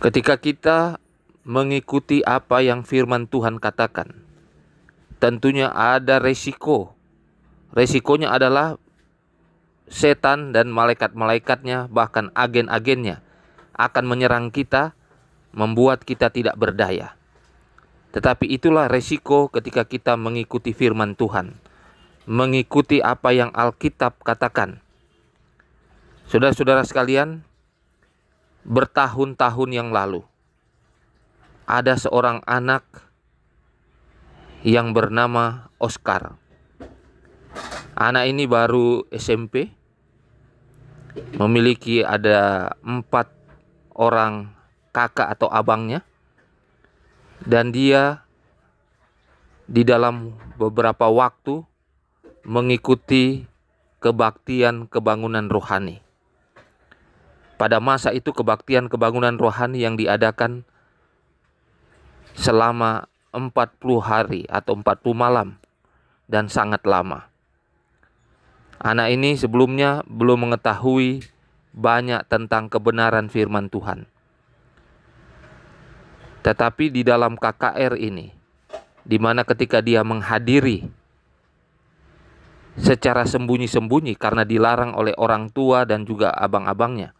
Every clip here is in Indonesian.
Ketika kita mengikuti apa yang firman Tuhan katakan, tentunya ada resiko. Resikonya adalah setan dan malaikat-malaikatnya, bahkan agen-agennya akan menyerang kita, membuat kita tidak berdaya. Tetapi itulah resiko ketika kita mengikuti firman Tuhan, mengikuti apa yang Alkitab katakan. Saudara-saudara sekalian, bertahun-tahun yang lalu, ada seorang anak yang bernama Oscar. Anak ini baru SMP, memiliki ada 4 orang kakak atau abangnya, dan dia di dalam beberapa waktu mengikuti kebaktian kebangunan rohani. Pada masa itu kebaktian kebangunan rohani yang diadakan selama 40 hari atau 40 malam dan sangat lama. Anak ini sebelumnya belum mengetahui banyak tentang kebenaran firman Tuhan. Tetapi di dalam KKR ini, di mana ketika dia menghadiri secara sembunyi-sembunyi karena dilarang oleh orang tua dan juga abang-abangnya,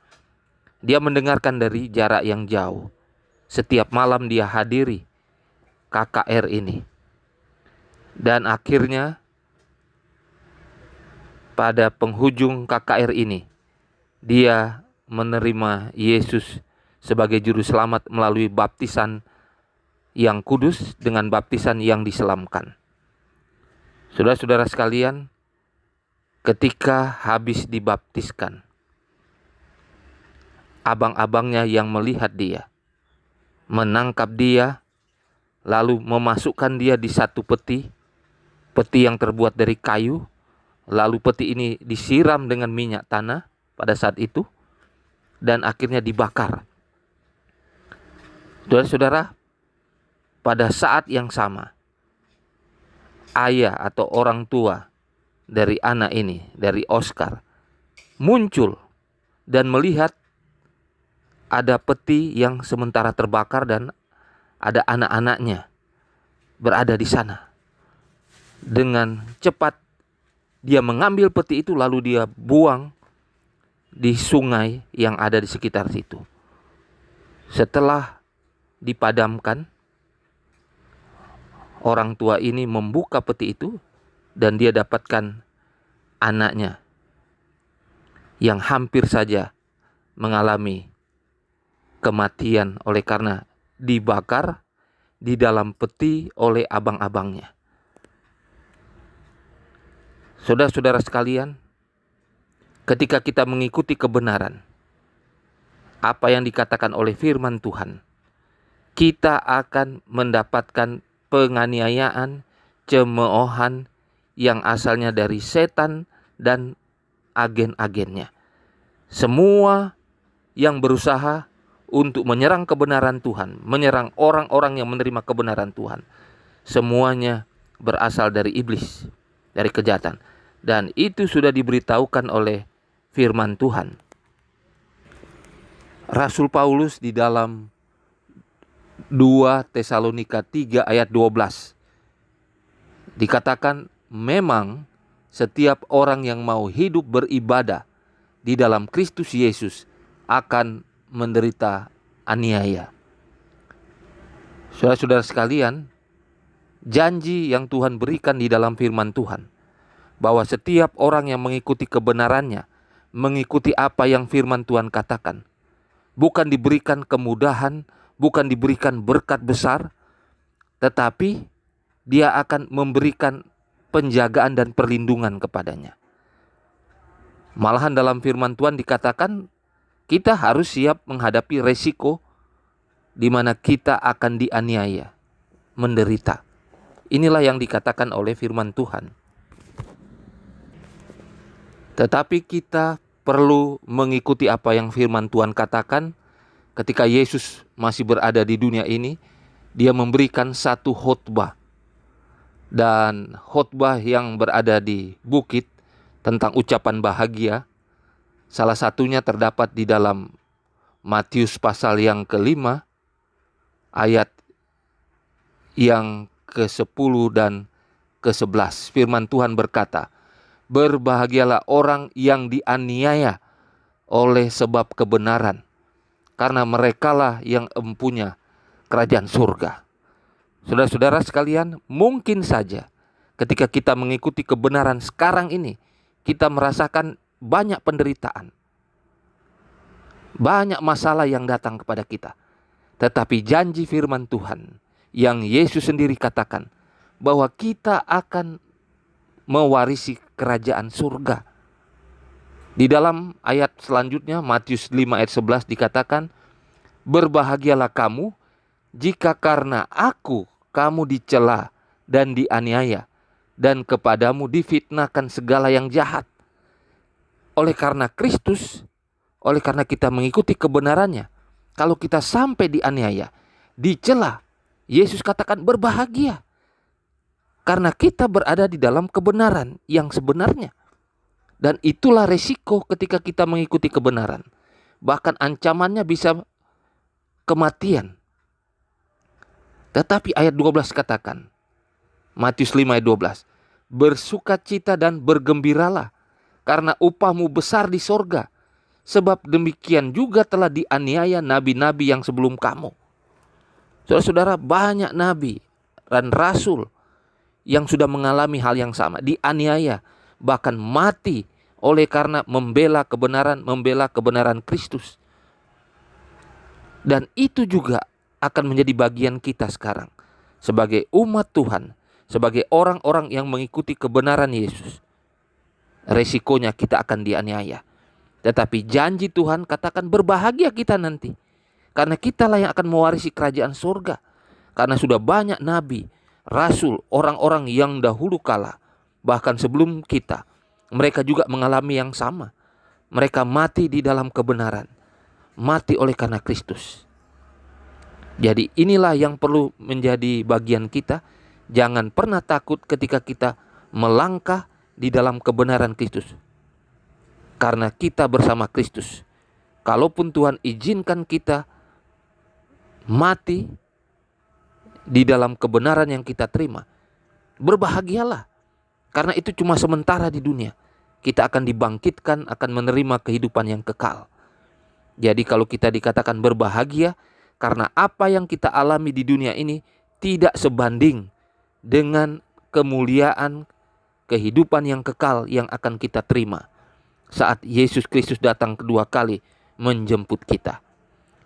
dia mendengarkan dari jarak yang jauh. Setiap malam dia hadiri KKR ini. Dan akhirnya pada penghujung KKR ini, dia menerima Yesus sebagai juru selamat melalui baptisan yang kudus dengan baptisan yang diselamkan. Saudara-saudara sekalian, ketika habis dibaptiskan, abang-abangnya yang melihat dia, menangkap dia, lalu memasukkan dia di satu peti yang terbuat dari kayu. Lalu peti ini disiram dengan minyak tanah pada saat itu, dan akhirnya dibakar. Saudara-saudara, pada saat yang sama, ayah atau orang tua dari anak ini, dari Oscar, muncul dan melihat ada peti yang sementara terbakar dan ada anak-anaknya berada di sana. Dengan cepat dia mengambil peti itu lalu dia buang di sungai yang ada di sekitar situ. Setelah dipadamkan, orang tua ini membuka peti itu dan dia dapatkan anaknya yang hampir saja mengalami kematian oleh karena dibakar di dalam peti oleh abang-abangnya. Saudara-saudara sekalian, ketika kita mengikuti kebenaran, apa yang dikatakan oleh firman Tuhan, kita akan mendapatkan penganiayaan, cemoohan yang asalnya dari setan dan agen-agennya. Semua yang berusaha untuk menyerang kebenaran Tuhan, menyerang orang-orang yang menerima kebenaran Tuhan, semuanya berasal dari iblis, dari kejahatan. Dan itu sudah diberitahukan oleh firman Tuhan. Rasul Paulus di dalam 2 Tesalonika 3 ayat 12 dikatakan, memang setiap orang yang mau hidup beribadah di dalam Kristus Yesus akan menderita aniaya. Saudara-saudara sekalian, janji yang Tuhan berikan di dalam firman Tuhan, bahwa setiap orang yang mengikuti kebenarannya, mengikuti apa yang firman Tuhan katakan, bukan diberikan kemudahan, bukan diberikan berkat besar, tetapi dia akan memberikan penjagaan dan perlindungan kepadanya. Malahan dalam firman Tuhan dikatakan, kita harus siap menghadapi resiko di mana kita akan dianiaya, menderita. Inilah yang dikatakan oleh firman Tuhan. Tetapi kita perlu mengikuti apa yang firman Tuhan katakan. Ketika Yesus masih berada di dunia ini, dia memberikan satu khotbah. Dan khotbah yang berada di bukit tentang ucapan bahagia, salah satunya terdapat di dalam Matius pasal yang kelima, ayat yang ke-10 dan ke-11. Firman Tuhan berkata, "Berbahagialah orang yang dianiaya oleh sebab kebenaran, karena merekalah yang empunya kerajaan surga." Saudara-saudara sekalian, mungkin saja ketika kita mengikuti kebenaran sekarang ini, kita merasakan banyak penderitaan, banyak masalah yang datang kepada kita. Tetapi janji firman Tuhan yang Yesus sendiri katakan, bahwa kita akan mewarisi kerajaan surga. Di dalam ayat selanjutnya, Matius 5 ayat 11 dikatakan, "Berbahagialah kamu jika karena aku kamu dicela dan dianiaya, dan kepadamu difitnahkan segala yang jahat. Oleh karena Kristus, oleh karena kita mengikuti kebenarannya, kalau kita sampai dianiaya, dicela, Yesus katakan berbahagia. Karena kita berada di dalam kebenaran yang sebenarnya. Dan itulah resiko ketika kita mengikuti kebenaran. Bahkan ancamannya bisa kematian. Tetapi ayat 12 katakan, Matius 5 ayat 12, "Bersukacita dan bergembiralah, karena upahmu besar di sorga. Sebab demikian juga telah dianiaya nabi-nabi yang sebelum kamu." Saudara-saudara, banyak nabi dan rasul yang sudah mengalami hal yang sama, dianiaya, bahkan mati oleh karena membela kebenaran Kristus. Dan itu juga akan menjadi bagian kita sekarang sebagai umat Tuhan, sebagai orang-orang yang mengikuti kebenaran Yesus. Resikonya kita akan dianiaya. Tetapi janji Tuhan katakan berbahagia kita nanti, karena kitalah yang akan mewarisi kerajaan surga. Karena sudah banyak nabi, rasul, orang-orang yang dahulu kala, bahkan sebelum kita, mereka juga mengalami yang sama. Mereka mati di dalam kebenaran, mati oleh karena Kristus. Jadi inilah yang perlu menjadi bagian kita. Jangan pernah takut ketika kita melangkah di dalam kebenaran Kristus, karena kita bersama Kristus. Kalaupun Tuhan izinkan kita mati di dalam kebenaran yang kita terima, berbahagialah. Karena itu cuma sementara di dunia. Kita akan dibangkitkan, akan menerima kehidupan yang kekal. Jadi kalau kita dikatakan berbahagia, karena apa yang kita alami di dunia ini tidak sebanding dengan kemuliaan kehidupan yang kekal yang akan kita terima saat Yesus Kristus datang kedua kali menjemput kita.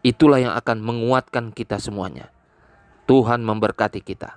Itulah yang akan menguatkan kita semuanya. Tuhan memberkati kita.